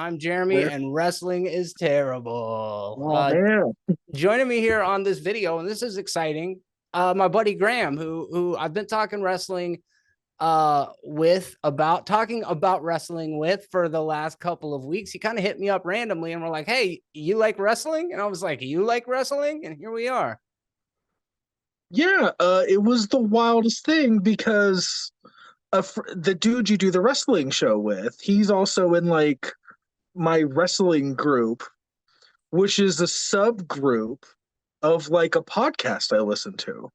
I'm Jeremy, and wrestling is terrible. Oh man. Joining me here on this video, and this is exciting, my buddy Graham, who I've been talking wrestling with about talking about wrestling with for the last couple of weeks. He kind of hit me up randomly and we're like, "Hey, you like wrestling?" And I was like, "You like wrestling?" And here we are. Yeah, it was the wildest thing because the dude you do the wrestling show with, he's also in like my wrestling group, which is a subgroup of like a podcast I listen to.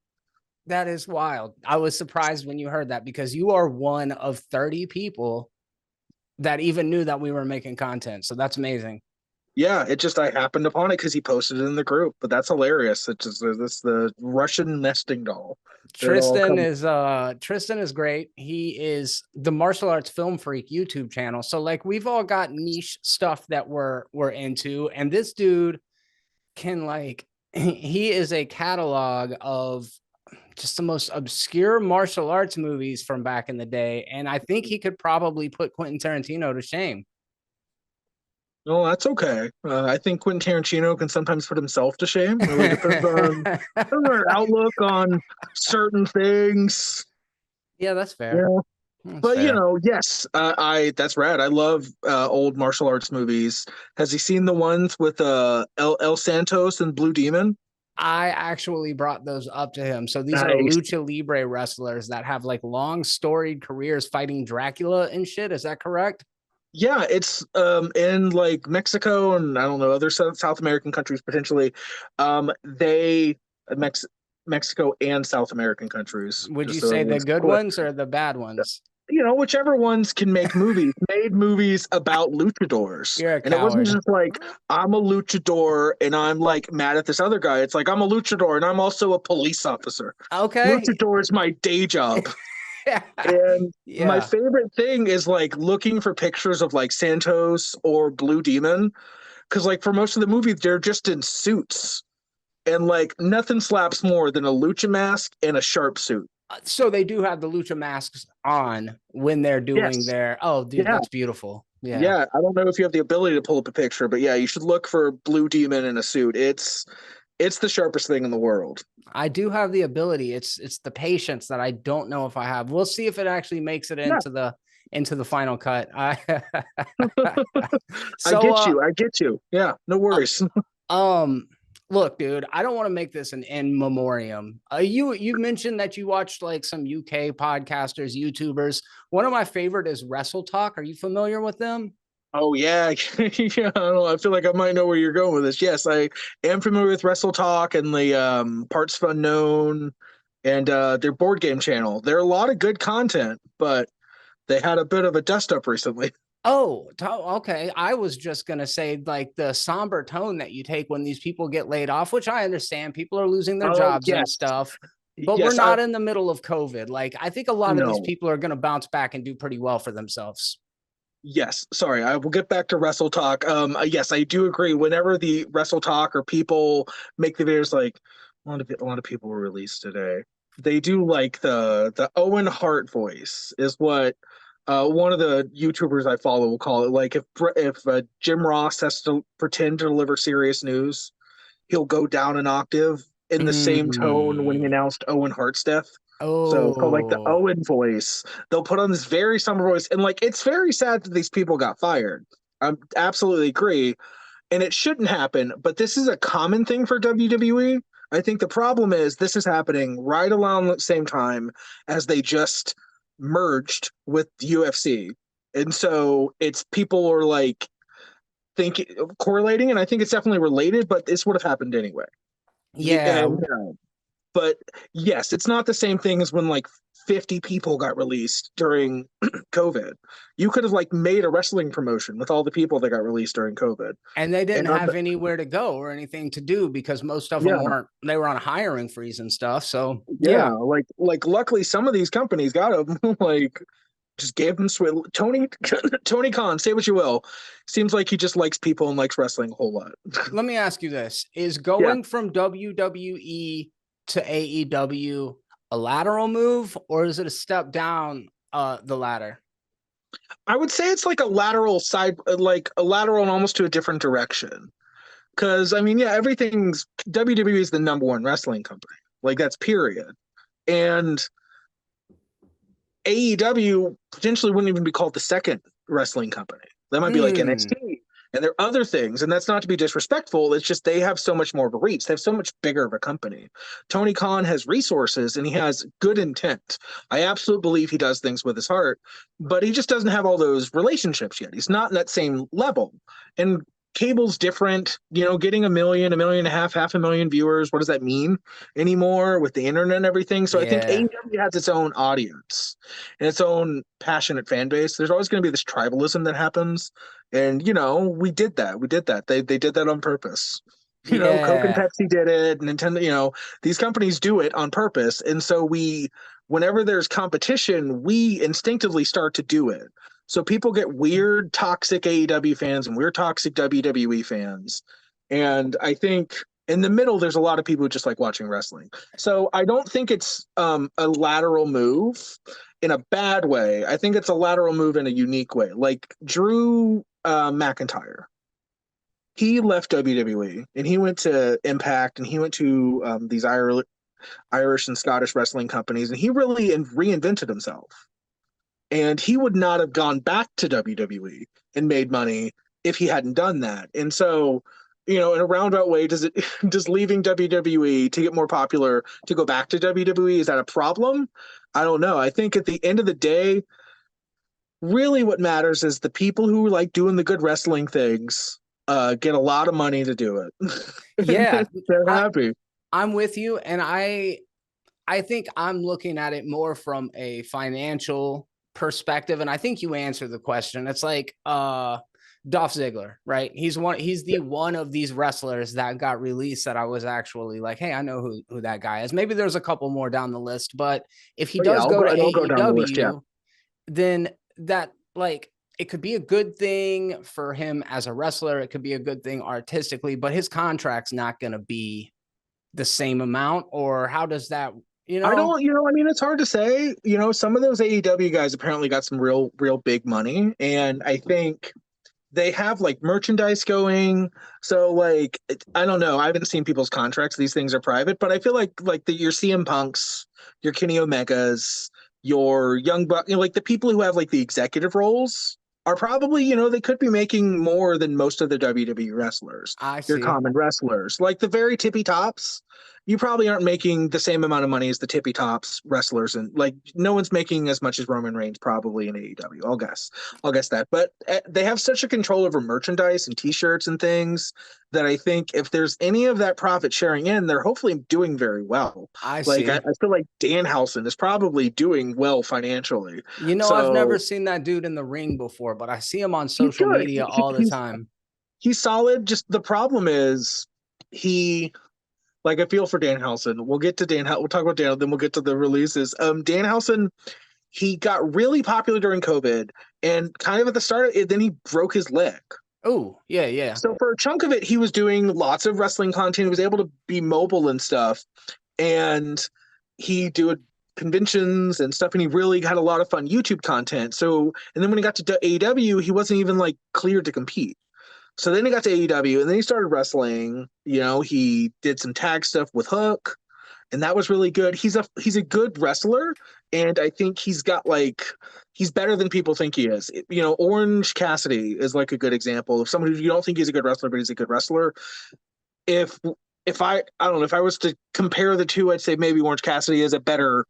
That is wild. I was surprised when you heard that because you are one of 30 people that even knew that we were making content. So that's amazing. Yeah, it just I happened upon it because he posted it in the group, but that's hilarious. It's just it's the Russian nesting doll. It all comes. Tristan is great. He is the martial arts film freak YouTube channel. So like we've all got niche stuff that we're into, and this dude can like he is a catalog of just the most obscure martial arts movies from back in the day, and I think he could probably put Quentin Tarantino to shame. No, that's okay. I think Quentin Tarantino can sometimes put himself to shame. It really depends on our outlook on certain things. Yeah, that's fair. Yeah, That's but fair. yes, I that's rad. I love old martial arts movies. Has he seen the ones with El Santos and Blue Demon? I actually brought those up to him. So these are Nice. lucha libre wrestlers that have like long storied careers fighting Dracula and shit. Is that correct? Yeah, it's in like Mexico and I don't know other South American countries potentially. They Mex Mexico and South American countries, Would you just so say the everyone's good clear. ones or the bad ones? Whichever ones can make movies, made movies about luchadors. You're a And it wasn't coward. just like, I'm a luchador and I'm like mad at this other guy. It's like, I'm a luchador and I'm also a police officer. Okay. Luchador is my day job. And my Yeah. favorite thing is like looking for pictures of like Santos or Blue Demon. Cause like for most of the movie, they're just in suits. And like nothing slaps more than a lucha mask and a sharp suit. So they do have the lucha masks on when they're doing Yes. their. Oh, dude, Yeah. that's beautiful. Yeah. Yeah, I don't know if you have the ability to pull up a picture, but yeah, you should look for Blue Demon in a suit. It's the sharpest thing in the world. I do have the ability. It's the patience that I don't know if I have. We'll see if it actually makes it Yeah, into the final cut. I I so get you. I get you. Yeah, no uh worries. um look, dude, I don't want to make this an in memoriam. You mentioned that you watched like some UK podcasters, YouTubers. One of my favorite is Wrestle Talk. Are you familiar with them? Oh yeah, yeah. I don't know. I feel like I might know where you're going with this. Yes, I am familiar with Wrestle Talk and the Parts Unknown and their board game channel. There are a lot of good content, but they had a bit of a dust up recently. Oh, okay. I was just gonna say like the somber tone that you take when these people get laid off, which I understand. People are losing their Oh jobs and yes, stuff, but we're yes. I not in the middle of COVID. Like I think a lot of these no. people are gonna bounce back and do pretty well for themselves. Yes, sorry. I will get back to Wrestle Talk. Yes, I do agree. Whenever the Wrestle Talk or people make the videos, like a lot of people were released today. They do like the Owen Hart voice is what one of the YouTubers I follow will call it. Like if Jim Ross has to pretend to deliver serious news, he'll go down an octave in the same tone when he Mm. announced Owen Hart's death. So it's called like the Oh, Owen voice. They'll put on this very somber voice, and like it's very sad that these people got fired. I absolutely agree, and it shouldn't happen. But this is a common thing for WWE. I think the problem is this is happening right around the same time as they just merged with UFC, and so it's people are like thinking correlating, and I think it's definitely related, but this would have happened anyway. yeah. And but yes, it's not the same thing as when like 50 people got released during COVID. You could have like made a wrestling promotion with all the people that got released during COVID. And they didn't And not have the, anywhere to go or anything to do because most of them yeah, weren't, they were on a hiring freeze and stuff. So, yeah, yeah. like luckily some of these companies got them like just gave them sweet Tony Khan, say what you will. Seems like he just likes people and likes wrestling a whole lot. Let me ask you this. Is Yeah. going from WWE to AEW a lateral move or is it a step down the ladder? I would say it's like a lateral side, like a lateral and almost to a different direction. Because I mean, yeah, everything's WWE is the number one wrestling company. Like that's period. And AEW potentially wouldn't even be called the second wrestling company. That might be like Mm, NXT. And there are other things, and that's not to be disrespectful. It's just they have so much more of a reach. They have so much bigger of a company. Tony Khan has resources and he has good intent. I absolutely believe he does things with his heart, but he just doesn't have all those relationships yet. He's not in that same level. And cable's different, getting a million and a half a million viewers. What does that mean anymore with the internet and everything? So I think yeah. AEW has its own audience and its own passionate fan base. There's always going to be this tribalism that happens. And we did that. We did that. They did that on purpose. Coke and Yeah. Pepsi did it. Nintendo, these companies do it on purpose. And so whenever there's competition, we instinctively start to do it. So people get weird, toxic AEW fans and weird, toxic WWE fans. And I think in the middle, there's a lot of people who just like watching wrestling. So I don't think it's a lateral move in a bad way. I think it's a lateral move in a unique way. Like Drew McIntyre, he left WWE and he went to Impact and he went to these Irish and Scottish wrestling companies and he really reinvented himself. And he would not have gone back to WWE and made money if he hadn't done that. And so, in a roundabout way, does leaving WWE to get more popular to go back to WWE, is that a problem? I don't know. I think at the end of the day, really what matters is the people who like doing the good wrestling things get a lot of money to do it. Yeah. They're I, happy. I'm with you. And I think I'm looking at it more from a financial perspective. And I think you answered the question. It's like Dolph Ziggler, right? He's the Yeah. one of these wrestlers that got released that I was actually like, hey, I know who that guy is. Maybe there's a couple more down the list, but if he But yeah, does go to I'll go down the list. Yeah. AEW, then that like it could be a good thing for him as a wrestler. It could be a good thing artistically, but his contract's not going to be the same amount. Or how does that, you I know? don't, I mean, it's hard to say. Some of those AEW guys apparently got some real, real big money. And I think they have like merchandise going. So, like, I don't know. I haven't seen people's contracts. These things are private, but I feel like your CM Punks, your Kenny Omegas, your Young Buck, like the people who have like the executive roles are probably, they could be making more than most of the WWE wrestlers, I your see. common wrestlers. Like the very tippy tops, you probably aren't making the same amount of money as the tippy tops wrestlers, and like no one's making as much as Roman Reigns probably in AEW. I'll guess that. But they have such a control over merchandise and T-shirts and things that I think if there's any of that profit sharing in, they're hopefully doing very well. I Like I see. feel like Danhausen is probably doing well financially. I've never So seen that dude in the ring before, but I see him on he's social good. media all the time. He's solid. Just the problem is he like I feel for Danhausen. We'll get to We'll talk about Dan, then we'll get to the releases. Danhausen, he got really popular during COVID, and kind of at the start of it, then he broke his leg. Oh, yeah, yeah. So for a chunk of it, he was doing lots of wrestling content. He was able to be mobile and stuff, and he did conventions and stuff, and he really had a lot of fun YouTube content. So, and then when he got to AEW, he wasn't even like cleared to compete. So then he got to AEW, and then he started wrestling. He did some tag stuff with Hook, and that was really good. He's a good wrestler, and I think he's better than people think he is. Orange Cassidy is like a good example of someone who you don't think he's a good wrestler, but he's a good wrestler. If I don't know, if I was to compare the two, I'd say maybe Orange Cassidy is a better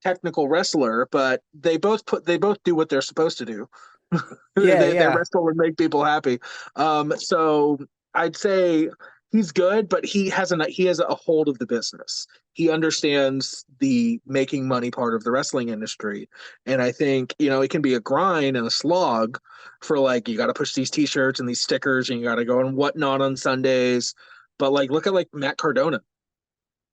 technical wrestler, but they both do what they're supposed to do. Yeah, They yeah. wrestle and make people happy. So I'd say he's good, but he has a hold of the business. He understands the making money part of the wrestling industry, and I think it can be a grind and a slog for like you got to push these T-shirts and these stickers, and you got to go and whatnot on Sundays. But like, look at like Matt Cardona,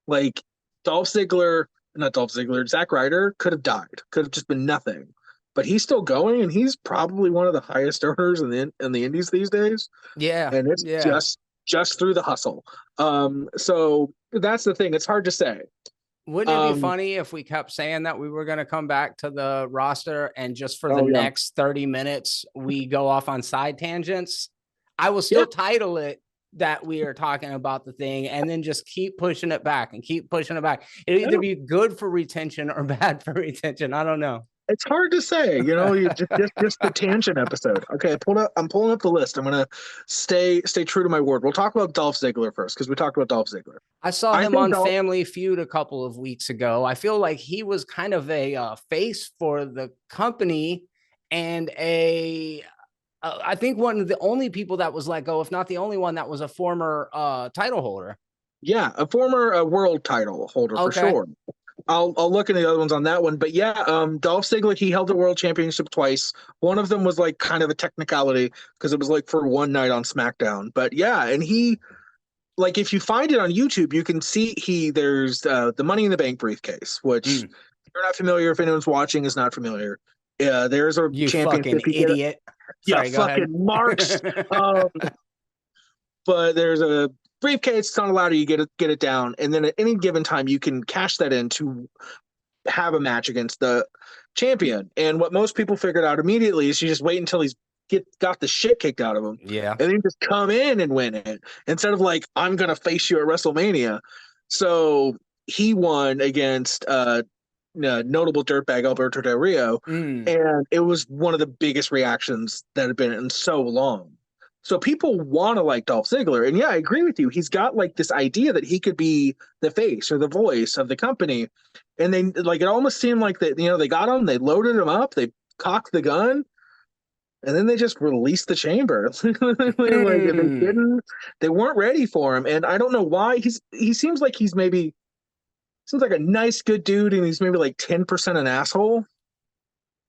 like Dolph Ziggler, not Dolph Ziggler, Zack Ryder could have died, could have just been nothing. But he's still going, and he's probably one of the highest earners in the indies these days. Yeah, And it's yeah. just through the hustle. So that's the thing. It's hard to say. Wouldn't it be Um, funny if we kept saying that we were going to come back to the roster and just for the oh yeah, next 30 minutes, we go off on side tangents? I will yeah, still title it that we are talking about the thing and then just keep pushing it back and keep pushing it back. It'll either yeah. be good for retention or bad for retention. I don't know. It's hard to say, you know. You just the tangent episode. Okay, I'm pulling up the list. I'm gonna stay true to my word. We'll talk about Dolph Ziggler first because we talked about Dolph Ziggler. I saw I him think on Dolph. Family Feud a couple of weeks ago. I feel like he was kind of a face for the company and I think one of the only people that was let go, if not the only one, that was a former title holder. Yeah, a former world title holder for Okay. sure. I'll look into the other ones on that one, but yeah, Dolph Ziggler, he held the world championship twice. One of them was like kind of a technicality because it was like for one night on SmackDown. But yeah, and he like if you find it on YouTube, you can see there's the Money in the Bank briefcase, which Mm. if you're not familiar, if anyone's watching is not familiar. Yeah, there's a You championship. fucking You get it. idiot. Yeah, Sorry, go fucking ahead. marks. Um, but there's a briefcase. It's not allowed you get it down, and then at any given time, you can cash that in to have a match against the champion. And what most people figured out immediately is you just wait until he's got the shit kicked out of him, Yeah. and then just come in and win it instead of like I'm gonna face you at WrestleMania. So he won against notable dirtbag Alberto Del Rio, Mm. and it was one of the biggest reactions that had been in so long. So people want to like Dolph Ziggler, and yeah, I agree with you. He's got like this idea that he could be the face or the voice of the company, and they like it almost seemed like that. You know, they got him, they loaded him up, they cocked the gun, and then they just released the chamber. Like Mm. they weren't ready for him, and I don't know why. He seems like a nice, good dude, and he's maybe like 10% an asshole.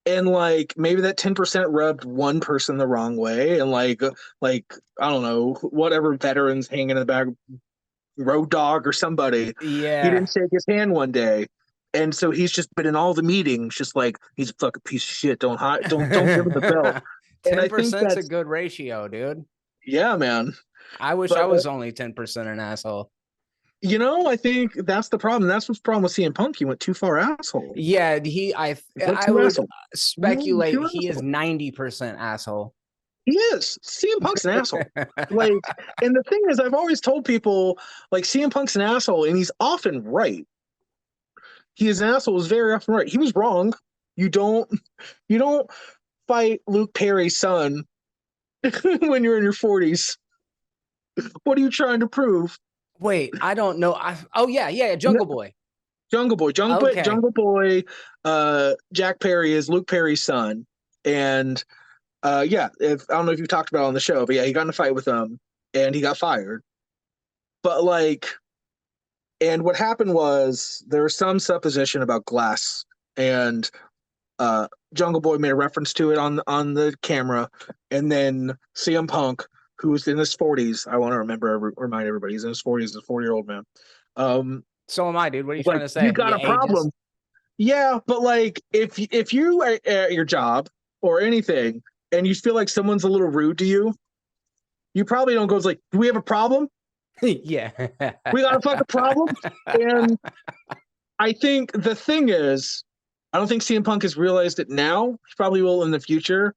And like maybe that 10% rubbed one person the wrong way, and like I don't know, whatever veterans hanging in the back, Road Dog or somebody, he Yeah. didn't shake his hand one day, and so he's just been in all the meetings, just like he's a fucking piece of shit. Don't give him the belt. And I think 10%'s a that's good ratio, dude. yeah, man. I wish But I was only 10% an asshole. you know, I think that's the problem. That's what's the problem with CM Punk. He went too far asshole. Yeah, It's like I too would asshole. No, speculate too he is asshole. 90% asshole. He is. CM Punk's an asshole. Like, and the thing is, I've always told people like CM Punk's an asshole, and he's often right. He is an asshole. Is very often right. He was wrong. You don't you don't fight Luke Perry's son when you're in your 40s. What are you trying to prove? Wait, I don't know. Oh yeah, Jungle Boy. Jungle Okay. Boy, Jack Perry is Luke Perry's son, and yeah, I don't know if you talked about it on the show, but yeah, he got in a fight with him, and he got fired. But like, and what happened was there was some supposition about glass, and Jungle Boy made a reference to it on the camera, and then CM Punk, who's in his 40s, I want to remind everybody, he's in his 40s, a 40-year-old man. So am I, dude. What are you trying Like to you say? got You a problem. ages? Yeah, but like if you are at your job or anything and you feel like someone's a little rude to you, you probably don't go like, "Do we have a problem? Yeah. We got a fucking problem." And I think the thing is, I don't think CM Punk has realized it now. He probably will in the future.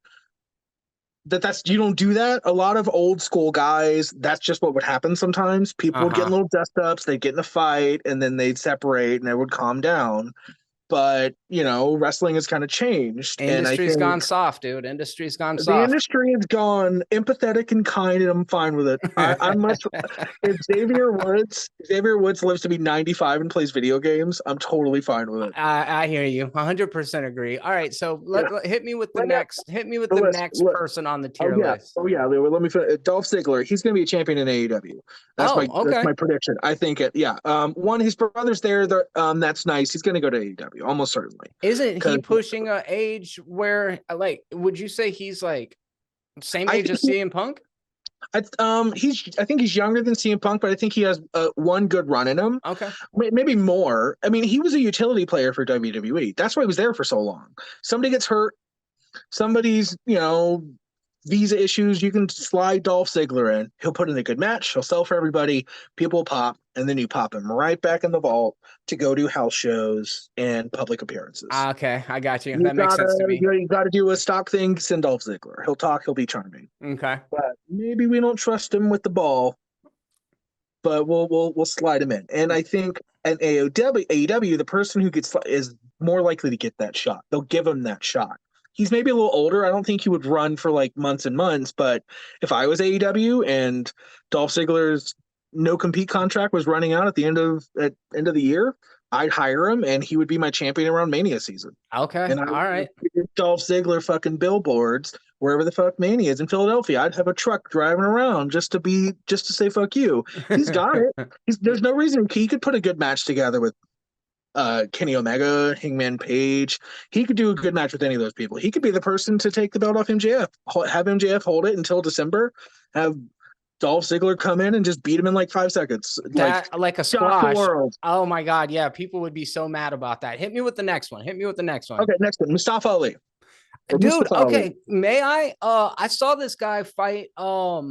That's you don't do that. A lot of old school guys, that's just what would happen sometimes. People would get in Uh-huh. little dust ups, they'd get in a fight, and then they'd separate and they would calm down. But you know, wrestling has kind of changed, and I Industry's think gone soft, dude. Industry's gone the soft. industry has gone empathetic and kind, and I'm fine with it. I'm much if Xavier Woods lives to be 95 and plays video games, I'm totally fine with it. I hear you. 100% agree. All right, so Yeah, hit me with right now the the list. next person on the Oh tier yeah, list. oh yeah. Let me finish. Dolph Ziggler. He's going to be a champion in AEW. Oh, That's okay. my prediction. I think it. Yeah. One, his brother's there. That's nice. He's going to go to AEW almost certainly. Isn't he Because pushing a age where like would you say he's like same I age think as CM Punk? I think he's younger than CM Punk, but I think he has one good run in him. Okay. Maybe more. I mean, he was a utility player for WWE. That's why he was there for so long. Somebody gets hurt. Somebody's visa issues, you can slide Dolph Ziggler in. He'll put in a good match. He'll sell for everybody. People will pop, and then you pop him right back in the vault to go do house shows and public appearances. Okay, I got you. You That makes gotta, sense to me. you gotta do a stock thing. Send Dolph Ziggler. He'll talk. He'll be charming. Okay. But maybe we don't trust him with the ball, but we'll slide him in. And I think at AEW, the person who gets is more likely to get that shot. They'll give him that shot. He's maybe a little older. I don't think he would run for like months and months. But if I was AEW and Dolph Ziggler's no compete contract was running out at the end of the year, I'd hire him and he would be my champion around Mania season. Okay. And I All right. would Dolph Ziggler fucking billboards wherever the fuck Mania is in Philadelphia. I'd have a truck driving around just to say fuck you. He's got it. There's no reason he could put a good match together with Kenny Omega, Hangman Page. He could do a good match with any of those people. He could be the person to take the belt off MJF. Have MJF hold it until December. Have Dolph Ziggler come in and just beat him in like 5 seconds. Like a squash. Oh my God. Yeah. People would be so mad about that. Hit me with the next one. Okay, next one. Mustafa Ali. Dude, Mustafa okay. Ali. May I? I saw this guy fight I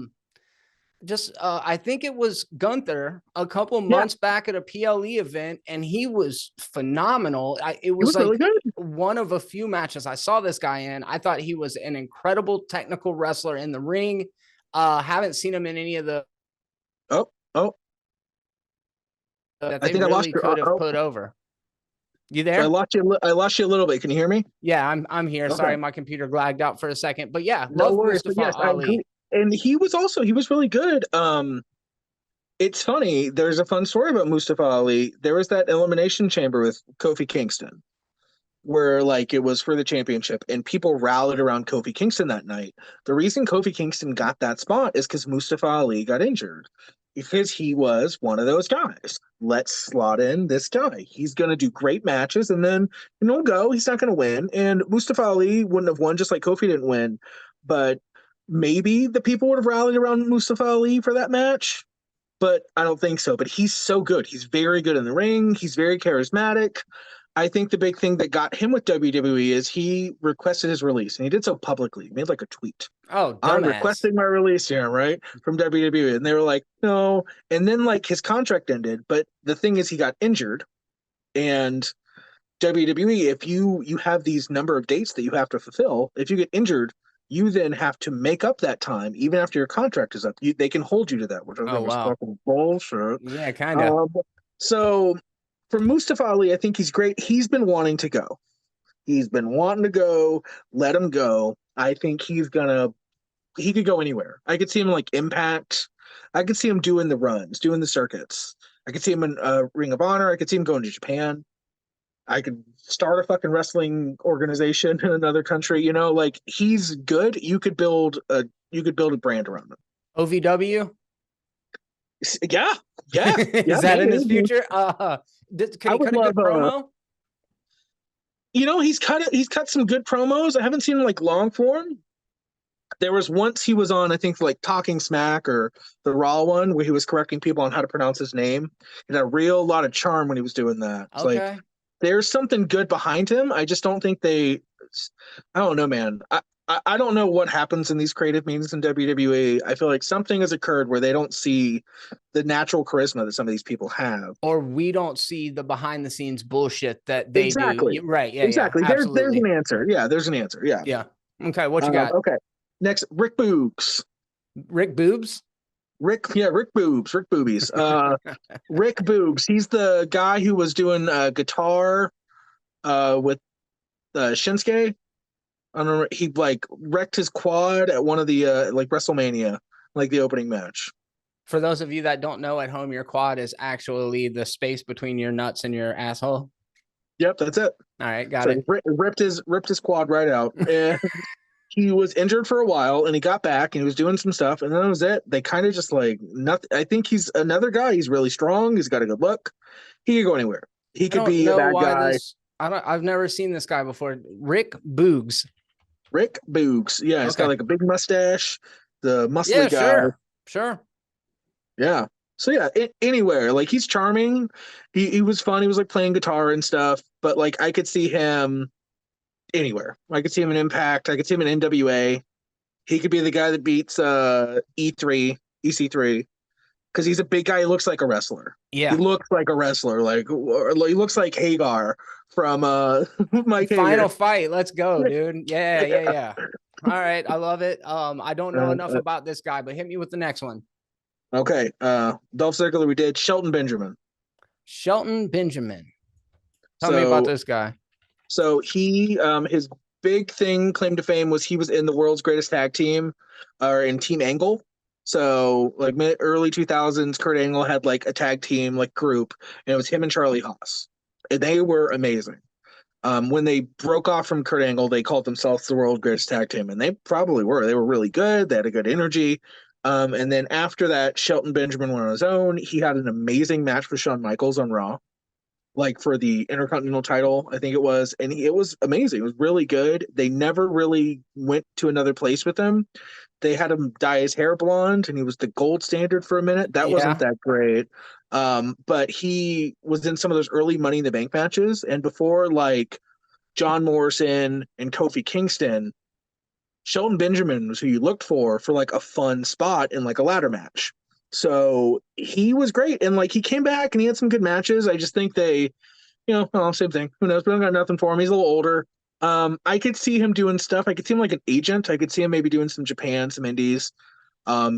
think it was Gunther a couple months back at a PLE event, and he was phenomenal. It was like really good. one of a few matches I saw this guy in. I thought he was an incredible technical wrestler in the ring. Haven't seen him in any of the that they really could have put over. You there? So I lost you a little bit. Can you hear me? Yeah, I'm here. Okay. Sorry, my computer lagged out for a second. But yeah, no worries. Yes, Ali. And he was really good. It's funny. There's a fun story about Mustafa Ali. There was that elimination chamber with Kofi Kingston, where like it was for the championship, and people rallied around Kofi Kingston that night. The reason Kofi Kingston got that spot is because Mustafa Ali got injured. Because he was one of those guys. Let's slot in this guy. He's going to do great matches, and then go. He's not going to win. And Mustafa Ali wouldn't have won, just like Kofi didn't win. But maybe the people would have rallied around Mustafa Ali for that match. But I don't think so. But he's so good. He's very good in the ring. He's very charismatic. I think the big thing that got him with WWE is he requested his release, and he did so publicly. He made like a tweet. Oh, dumbass. I'm requesting my release here, right? From WWE. And they were like, no. And then like his contract ended. But the thing is he got injured. And WWE, if you have these number of dates that you have to fulfill, if you get injured, you then have to make up that time, even after your contract is up. They can hold you to that, which I think was fucking bullshit. Yeah, kind of. So for Mustafa Ali, I think he's great. He's been wanting to go. Let him go. I think he could go anywhere. I could see him like Impact. I could see him doing the runs, doing the circuits. I could see him in Ring of Honor. I could see him going to Japan. I could start a fucking wrestling organization in another country. Like he's good. You could build a brand around him. OVW. Yeah. Is that in his future? Can he cut a good promo? He's cut some good promos. I haven't seen him like long form. There was once he was on, I think, like Talking Smack or the Raw one, where he was correcting people on how to pronounce his name. He had a real lot of charm when he was doing that. It's like there's something good behind him. I just don't think I don't know, man. I don't know what happens in these creative meetings in WWE. I feel like something has occurred where they don't see the natural charisma that some of these people have. Or we don't see the behind the scenes bullshit that they do. Right. Yeah. Exactly. Yeah, there's an answer. Yeah, there's an answer. Yeah. Yeah. Okay. What you got? Okay. Next, Rick Boogs. Rick Boobs? Rick Boobs. Rick Boobies. Rick Boogs. He's the guy who was doing guitar with Shinsuke. I don't know. He like wrecked his quad at one of the like WrestleMania, like the opening match. For those of you that don't know at home, your quad is actually the space between your nuts and your asshole. Yep, that's it. All right, got it. Ripped his quad right out. And he was injured for a while, and he got back, and he was doing some stuff, and then that was it. They kind of just like nothing. I think he's another guy. He's really strong. He's got a good look. He could go anywhere. He could be a bad guy. I've never seen this guy before. Rick Boogs. Rick Boogs. Yeah, he's got like a big mustache. The muscly guy. Sure. Yeah. So yeah, anywhere. Like he's charming. He was fun. He was like playing guitar and stuff. But like I could see him anywhere. I could see him in Impact. I could see him in NWA. He could be the guy that beats E3, EC3, because he's a big guy. He looks like a wrestler. He Yeah. looks like a wrestler, like or he looks like Hagar from Mike Final Hager. fight. Let's go, dude. Yeah, yeah, yeah. All right. I love it. I don't know enough Uh, about this guy, but hit me with the next one. okay, Dolph Ziggler. We did Shelton Benjamin. Shelton Benjamin. Tell me about So this guy. he his big thing claim to fame was he was in the world's greatest tag team, or in Team Angle. So like early 2000s, Kurt Angle had like a tag team like group, and it was him and Charlie Haas, and they were amazing. When they broke off from Kurt Angle, they called themselves the world's greatest tag team, and they probably were. They were really good. They had a good energy. And then after that, Shelton Benjamin went on his own. He had an amazing match with Shawn Michaels on Raw, like for the Intercontinental title, I think it was, and it was amazing. It was really good. They never really went to another place with him. They had him dye his hair blonde, and he was the gold standard for a minute. That wasn't Yeah. that great. But he was in some of those early Money in the Bank matches, and before like John Morrison and Kofi Kingston, Shelton Benjamin was who you looked for like a fun spot in like a ladder match. So he was great, and like he came back and he had some good matches. I just think they, well, same thing. Who knows? We don't got nothing for him. He's a little older. I could see him doing stuff. I could see him like an agent. I could see him maybe doing some Japan, some indies.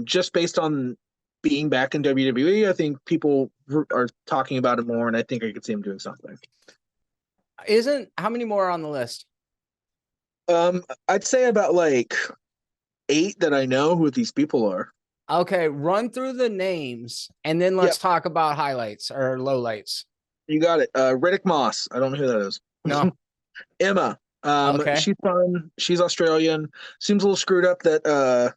Just based on being back in WWE, I think people are talking about it more, and I think I could see him doing something. Isn't how many more are on the list? I'd say about like 8 that I know who these people are. Okay, run through the names and then let's Yep, talk about highlights or lowlights. you got it. Riddick Moss. I don't know who that is. No. Emma. Okay. She's fun. She's Australian. Seems a little screwed up that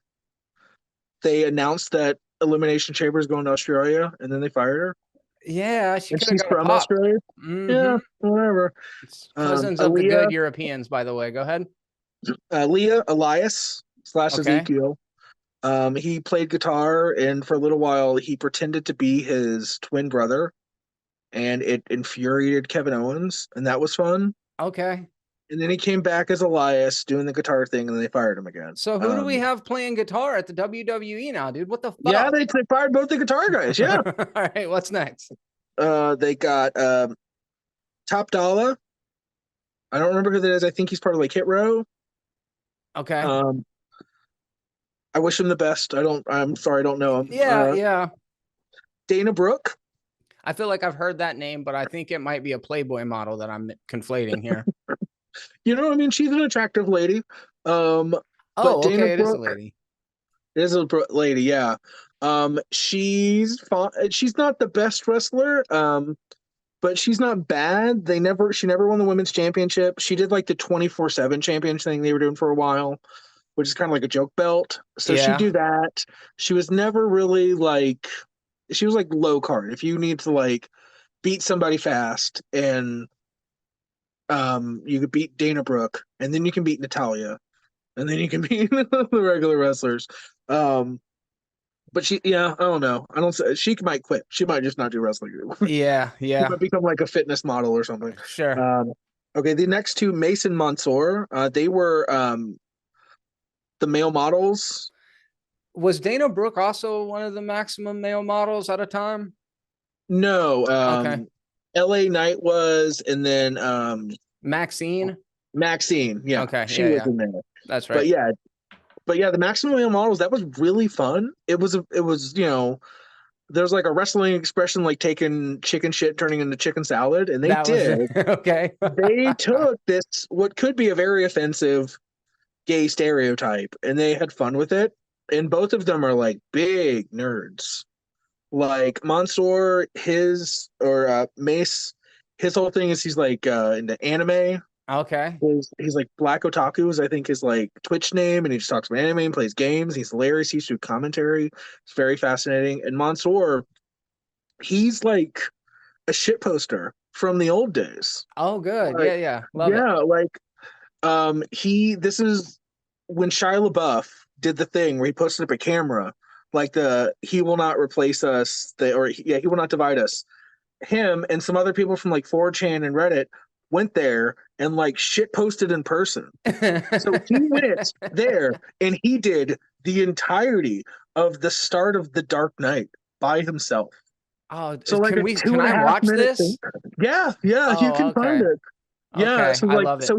they announced that Elimination Chamber is going to Australia, and then they fired her. Yeah, she And could have she's got a from pop. Australia. Yeah, Mm-hmm. whatever. It's cousins of the Aaliyah, good Europeans, by the way. Go ahead. Aaliyah Elias / Okay. Ezekiel. He played guitar, and for a little while, he pretended to be his twin brother, and it infuriated Kevin Owens, and that was fun. Okay. And then he came back as Elias doing the guitar thing, and then they fired him again. So who do we have playing guitar at the WWE now, dude? What the Yeah, fuck? they fired both the guitar guys. Yeah. All right, what's next? They got Top Dollar. I don't remember who that is. I think he's part of like Hit Row. Okay. Um, I wish him the best. I'm sorry, I don't know him. Yeah, yeah. Dana Brooke. I feel like I've heard that name, but I think it might be a Playboy model that I'm conflating here. You know, I mean, she's an attractive lady. Um, but Oh, Dana okay. It is a Brooke lady. is a lady. Yeah. She's fun. She's not the best wrestler. But she's not bad. She never won the women's championship. She did like the 24/7 championship thing they were doing for a while, which is kind of like a joke belt. So she'd Yeah. do that. She was never really like, she was like low card. If you need to like beat somebody fast, and you could beat Dana Brooke, and then you can beat Natalia, and then you can beat the regular wrestlers. But yeah, I don't know. I don't. She might quit. She might just not do wrestling. Yeah, She yeah. might become like a fitness model or something. Sure. Okay, the next two, Mason Mansour, they were the male models. Was Dana Brooke also one of the maximum male models at a time? No, Okay. L.A. Knight was, and then Maxine? Maxine, yeah, Okay. she Yeah, was yeah. in there. That's But right. yeah, the maximum male models, that was really fun. It was there's like a wrestling expression like taking chicken shit turning into chicken salad, and they That was did. okay. They took this what could be a very offensive gay stereotype, and they had fun with it. And both of them are like big nerds. Like Mansoor, Mace, his whole thing is he's like into anime. Okay. He's like Black Otaku is I think his like Twitch name, and he just talks about anime and plays games. He's hilarious. He's do commentary. It's very fascinating. And Mansoor, he's like a shit poster from the old days. Oh, good. Like, Yeah, yeah. Love it. yeah, like this is when Shia LaBeouf did the thing where he posted up a camera, like the "He will not replace us," He will not divide us. Him and some other people from like 4chan and Reddit went there and like shit posted in person. So he went there and he did the entirety of the start of the Dark Knight by himself. Oh, So like a two can and I a half watch minute thing. this? Yeah, yeah, you Oh, can find okay. it. Yeah, Okay. so I like love it. so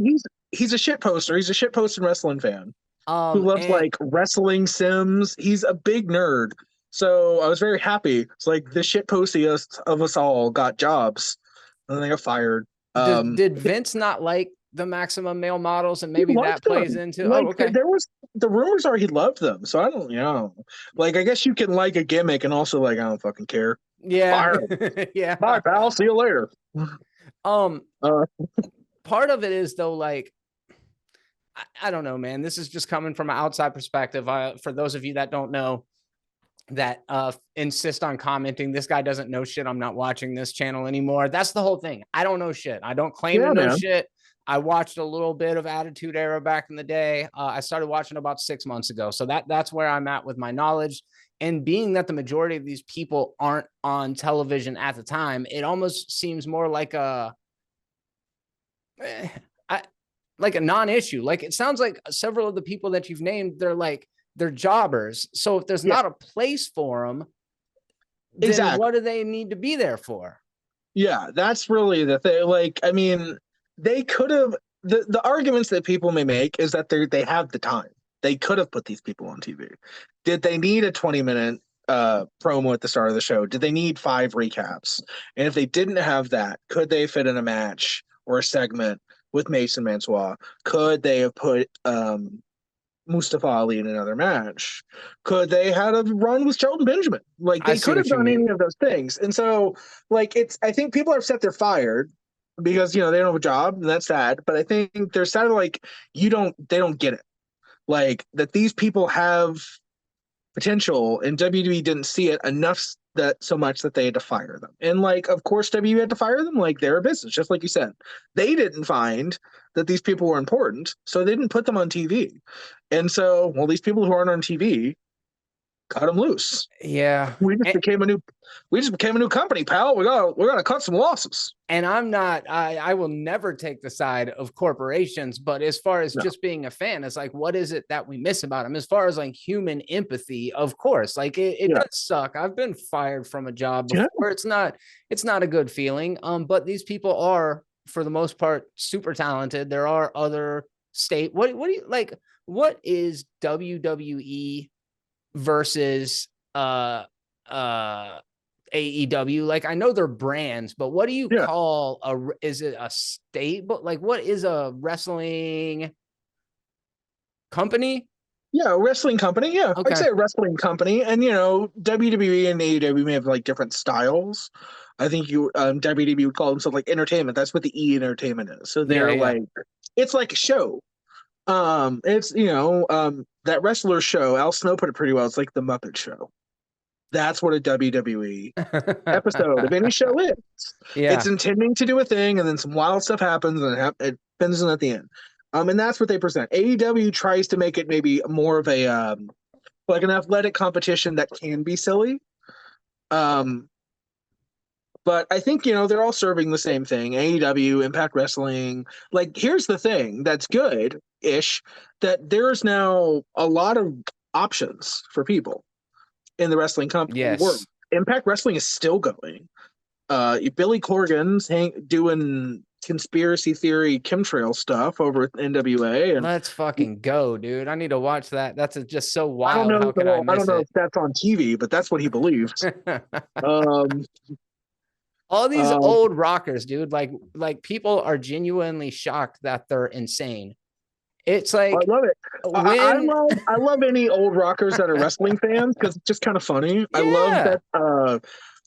he's a shit poster. He's a shit posting wrestling fan who loves And like wrestling sims. He's a big nerd. So I was very happy. It's like the shit postiest of us all got jobs and then they got fired. did Vince not like the maximum male models, and He maybe loved that plays them. into? Oh, Like okay. there was the rumors are he loved them. So I don't, like I guess you can like a gimmick and also like I don't fucking care. Yeah. Fire. Yeah. Bye, pal. See you later. Um, Uh, part of it is though, like, I don't know, man. This is just coming from an outside perspective. For those of you that don't know, that insist on commenting, this guy doesn't know shit, I'm not watching this channel anymore. That's the whole thing. I don't know shit. I don't claim to yeah, know man. shit. I watched a little bit of Attitude Era back in the day. I started watching about 6 months ago. So that's where I'm at with my knowledge. And being that the majority of these people aren't on television at the time, it almost seems more like I, like a non-issue. Like it sounds like several of the people that you've named, they're jobbers. So if there's Yeah, not a place for them, then exactly. what do they need to be there for? Yeah, that's really the thing. Like, I mean, they could have the arguments that people may make is that they have the time. They could have put these people on TV. Did they need a 20-minute promo at the start of the show? Did they need 5 recaps? And if they didn't have that, could they fit in a match or a segment with Mason Mansour? Could they have put Mustafa Ali in another match? Could they had a run with Shelton Benjamin? Like I they see could have what you done any mean. of those things. And so like it's I think people are upset they're fired because they don't have a job and that's sad. But I think they're sad like they don't get it. Like that these people have potential and WWE didn't see it enough that so much that they had to fire them. And like of course WWE had to fire them, like they're a business, just like you said. They didn't find that these people were important, so they didn't put them on TV. And so, well, these people who aren't on TV, cut them loose. Yeah. We just became a new we just became a new company, pal. We're gonna cut some losses. And I will never take the side of corporations, but as far as No. just being a fan, it's like, what is it that we miss about them? As far as like human empathy, of course, like it Yeah. does suck. I've been fired from a job Yeah. before. It's not a good feeling. But these people are, for the most part, super talented. There are other what do you like? What is WWE versus uh AEW? Like I know they're brands, but what do you Yeah. call is it a stable? Like what is a wrestling company? Yeah, a wrestling company. Yeah, I'd Okay. say a wrestling company. And WWE and AEW may have like different styles. I think WWE would call themselves like entertainment. That's what the E entertainment is. So Yeah, they're yeah. like it's like a show. It's that wrestler show. Al Snow put it pretty well. It's like the Muppet Show. That's what a WWE episode of any show is. It's Yeah. intending to do a thing, and then some wild stuff happens, and it finishes at the end. And that's what they present. AEW tries to make it maybe more of a like an athletic competition that can be silly. Um, but I think they're all serving the same thing. AEW, Impact Wrestling. Like, here's the thing that's good ish that there's now a lot of options for people in the wrestling world. Yes. Impact Wrestling is still going. Billy Corgan's doing conspiracy theory chemtrail stuff over at NWA, and Let's fucking go, dude. I need to watch that. That's just so wild. How could I I don't miss know it? if that's on TV, but that's what he believes. Um, All these uh, old rockers, dude, like people are genuinely shocked that they're insane. It's I like love it. when I love any old rockers that are wrestling fans because it's just kind of funny. I love yeah. that.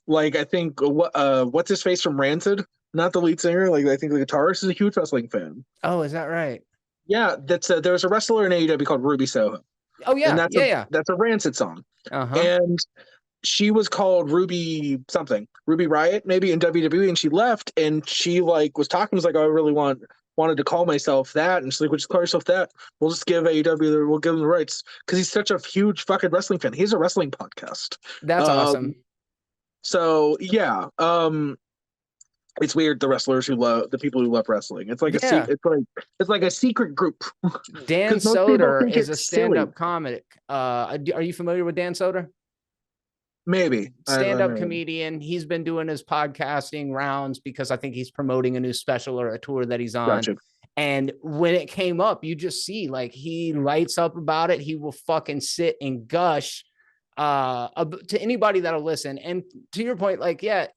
Like I think what's his face from Rancid, not the lead singer. Like I think the guitarist is a huge wrestling fan. Oh, is that right? Yeah, there's a wrestler in AEW called Ruby Soho, Oh and yeah, yeah. that's a Rancid song, Uh-huh. and she was called Ruby something, Ruby Riot maybe in WWE, and she left, and she like was talking, was like, oh, I really wanted to call myself that, and she's like, we'll just call yourself that. We'll just give AEW, we'll give him the rights because he's such a huge fucking wrestling fan. He has a wrestling podcast. That's Um, awesome. so yeah, It's weird, the people who love wrestling. Yeah. It's like a secret group Dan because most people Soder think is a it's silly. stand-up comic. Are you familiar with Dan Soder? Maybe I Stand-up mean, comedian. He's been doing his podcasting rounds because I think he's promoting a new special or a tour that he's on. gotcha. And when it came up, you just see like he lights up about it. He will fucking sit and gush to anybody that'll listen. And to your point, like, yeah,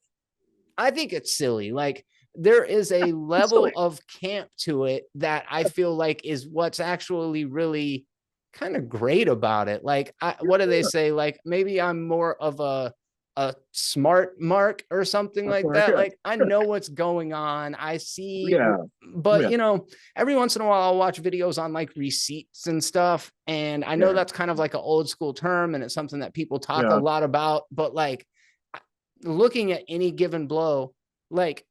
I think it's silly. Like there is a It's level silly. of camp to it that I feel like is what's actually really kind of great about it. Like, what do they say? Like, maybe I'm more of a smart mark or something That's like what I that. get. Like, I know what's going on. I see, Yeah, but yeah, every once in a while I'll watch videos on like receipts and stuff. And I know yeah, that's kind of like an old school term and it's something that people talk a yeah. lot about, but like looking at any given blow, like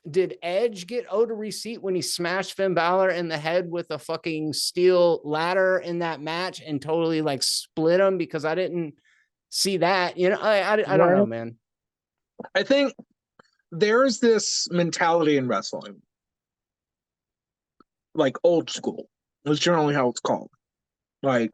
did Edge get owed a receipt when he smashed Finn Balor in the head with a fucking steel ladder in that match and totally like split him? Because I didn't see that. I don't know, Well, man. I think there's this mentality in wrestling, like old school. That's generally how it's called. Like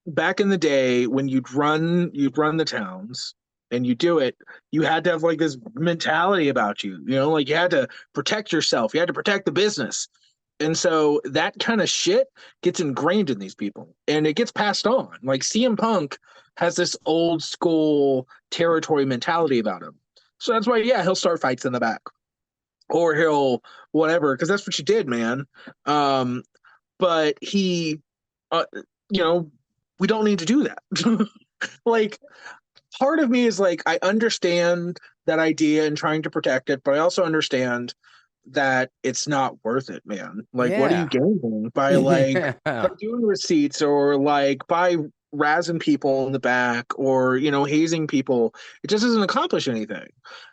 back in the day when you'd run the towns and you do it, you had to have like this mentality about you, like you had to protect yourself, you had to protect the business. And so that kind of shit gets ingrained in these people and it gets passed on. Like CM Punk has this old school territory mentality about him. So that's why, yeah, he'll start fights in the back or he'll whatever, because that's what you did, man. Um, but he, uh, you know, we don't need to do that. Like, part of me is like, I understand that idea and trying to protect it, but I also understand that it's not worth it, man. Like, what are you Yeah. gaining by Yeah. doing receipts or like by razzing people in the back or hazing people? It just doesn't accomplish anything.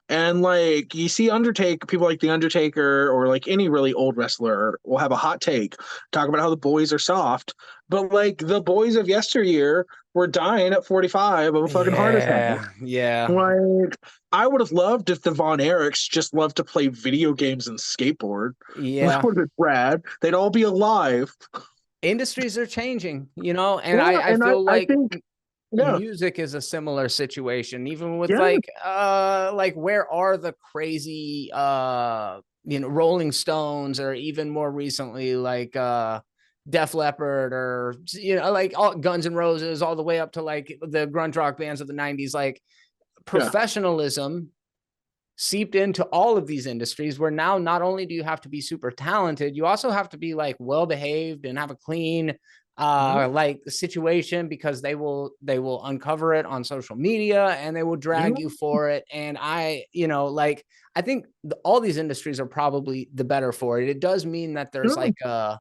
And like you see Undertaker, people like the Undertaker or like any really old wrestler will have a hot take, talk about how the boys are soft, but like the boys of yesteryear were dying at 45 of a fucking heart attack. Yeah. Yeah. Like, I would have loved if the Von Erichs just loved to play video games and skateboard. That Yeah. would have been rad. They'd all be alive. Industries are changing, and Yeah, I and feel I like think, yeah, music is a similar situation, even with yeah, like where are the crazy Rolling Stones, or even more recently like Def Leppard, or like all Guns N' Roses, all the way up to like the grunge rock bands of the 90s. Like yeah, professionalism seeped into all of these industries, where now not only do you have to be super talented, you also have to be like well behaved and have a clean mhm, like situation, because they will uncover it on social media and they will yeah, drag you for it. And like I think all these industries are probably the better for it. It does mean that there's yeah,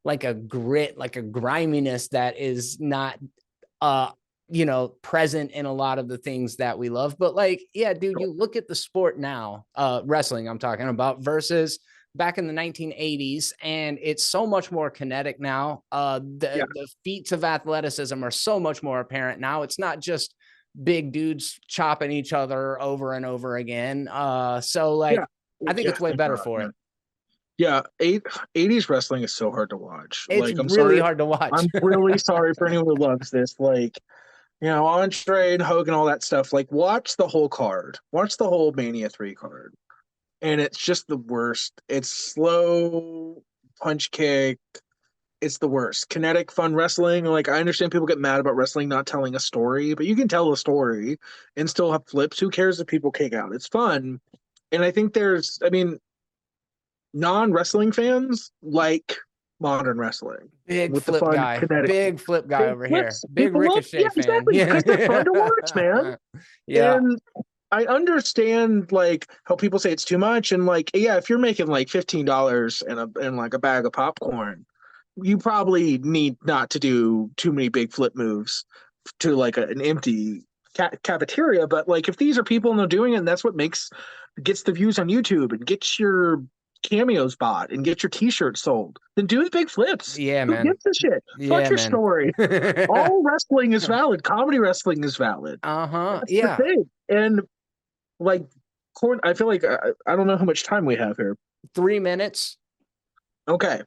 like a grit, like a griminess that is not uh present in a lot of the things that we love. But like, yeah, dude, you look at the sport now, wrestling I'm talking about, versus back in the 1980s, and it's so much more kinetic now. yeah, The feats of athleticism are so much more apparent now. It's not just big dudes chopping each other over and over again. So yeah, like I think yeah. it's way Thank better God, for man. it. Yeah, 80s wrestling is so hard to watch. It's Like, really hard to watch. I'm really sorry for anyone who loves this. Like, Andre and Hogan, all that stuff. Like, watch the whole card. Watch the whole Mania 3 card. And it's just the worst. It's slow, punch kick. It's the worst. Kinetic, fun wrestling. Like, I understand people get mad about wrestling not telling a story, but you can tell a story and still have flips. Who cares if people kick out? It's fun. And I think I mean, non-wrestling fans like modern wrestling Big with the flip fun guy, kinetic big flip guy big over here, flips. big People love, yeah, Ricochet fan. exactly, because they're fun to watch, man. Yeah. Yeah. And I understand like how people say it's too much, and like, yeah, if you're making like $15 and like a bag of popcorn, you probably need not to do too many big flip moves to like an empty cafeteria. But like, if these are people and they're doing it, and that's what gets the views on YouTube and gets your cameos bought and get your t-shirt sold, then do the big flips. Yeah, Who man. gives a shit? Fuck Yeah, your man. story. All wrestling is valid. Comedy wrestling is valid. Uh-huh. That's the Yeah. thing. And like, I feel like I don't know how much time we have here. 3 minutes. Okay.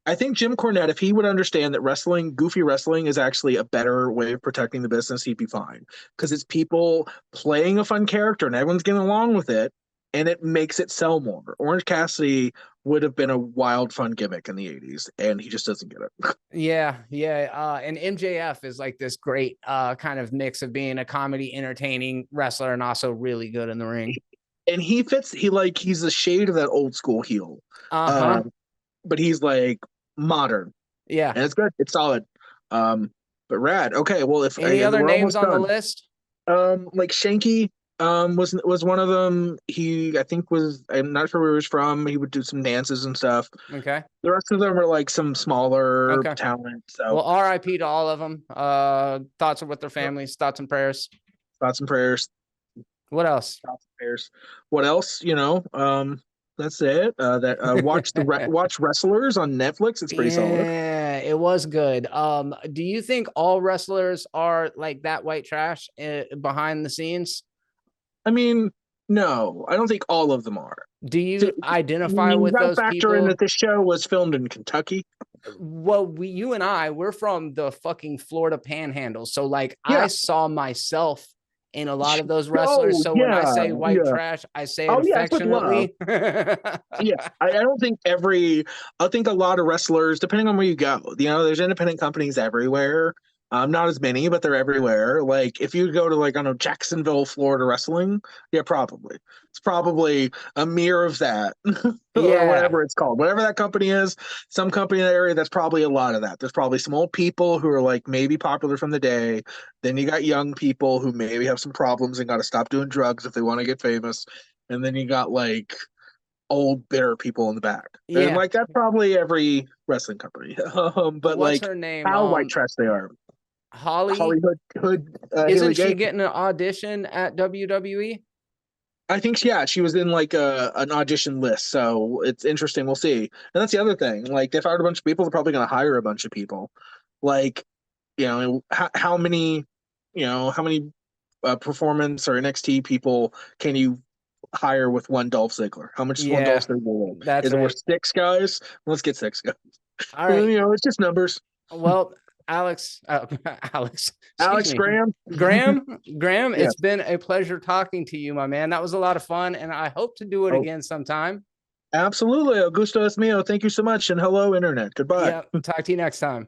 I think Jim Cornette, if he would understand that wrestling, goofy wrestling, is actually a better way of protecting the business, he'd be fine. Because it's people playing a fun character and everyone's getting along with it, and it makes it sell more. Orange Cassidy would have been a wild, fun gimmick in the 80s, and he just doesn't get it. Yeah, yeah. And MJF is like this great kind of mix of being a comedy, entertaining wrestler and also really good in the ring. And he fits, he's a shade of that old school heel. Uh-huh. Um, but he's like modern, Yeah. and it's good. It's solid. Um, but rad. Okay, well, if Any other we're names almost on the done. list? Like Shanky was one of them. He I think was I'm not sure where he was from. He would do some dances and stuff. Okay. The rest of them were like some smaller Okay. talent. So Well, RIP to all of them. Thoughts are with their families, thoughts and prayers. thoughts and prayers. What else? Thoughts and prayers. What else? That's it. Watch Wrestlers on Netflix. It's pretty solid. Yeah, it was good. Do you think all wrestlers are like that white trash behind the scenes? I mean, no, I don't think all of them are. Do So, you I identify mean, you with got to those factor in people? that this show was filmed in Kentucky. Well, you and we're from the fucking Florida Panhandle. So like I Yeah. saw myself in a lot of those wrestlers. Oh, So when I yeah, say white yeah. trash, I say it Oh, yeah, it's with love. affectionately. Yeah, I don't think I think a lot of wrestlers, depending on where you go, there's independent companies everywhere. Not as many, but they're everywhere. Like if you go to like I don't know Jacksonville, Florida wrestling, yeah, probably it's probably a mirror of that, or Yeah. whatever it's called, whatever that company is. Some company in that area, that's probably a lot of that. There's probably some old people who are like maybe popular from the day. Then you got young people who maybe have some problems and got to stop doing drugs if they want to get famous. And then you got like old bitter people in the back, and Yeah. like that's probably every wrestling company. But What's like her name? how white trash they are. Holly. Hollywood Hood, Haley Isn't she Gay. getting an audition at WWE? I think she was in like an audition list, so it's interesting. We'll see. And that's the other thing. Like they fired a bunch of people, they're probably going to hire a bunch of people. Like how many performance or NXT people can you hire with one Dolph Ziggler? How much is one Dolph Yeah, Ziggler? that's Is it worth right. 6 guys? Let's get 6 guys. All right. It's just numbers. Well, Alex, Alex, excuse Alex me. Graham. Graham, Yes. it's been a pleasure talking to you, my man. That was a lot of fun, and I hope to do it Oh, again sometime. absolutely. Augusto es mio. Thank you so much. And hello, Internet. Goodbye. Yeah, talk to you next time.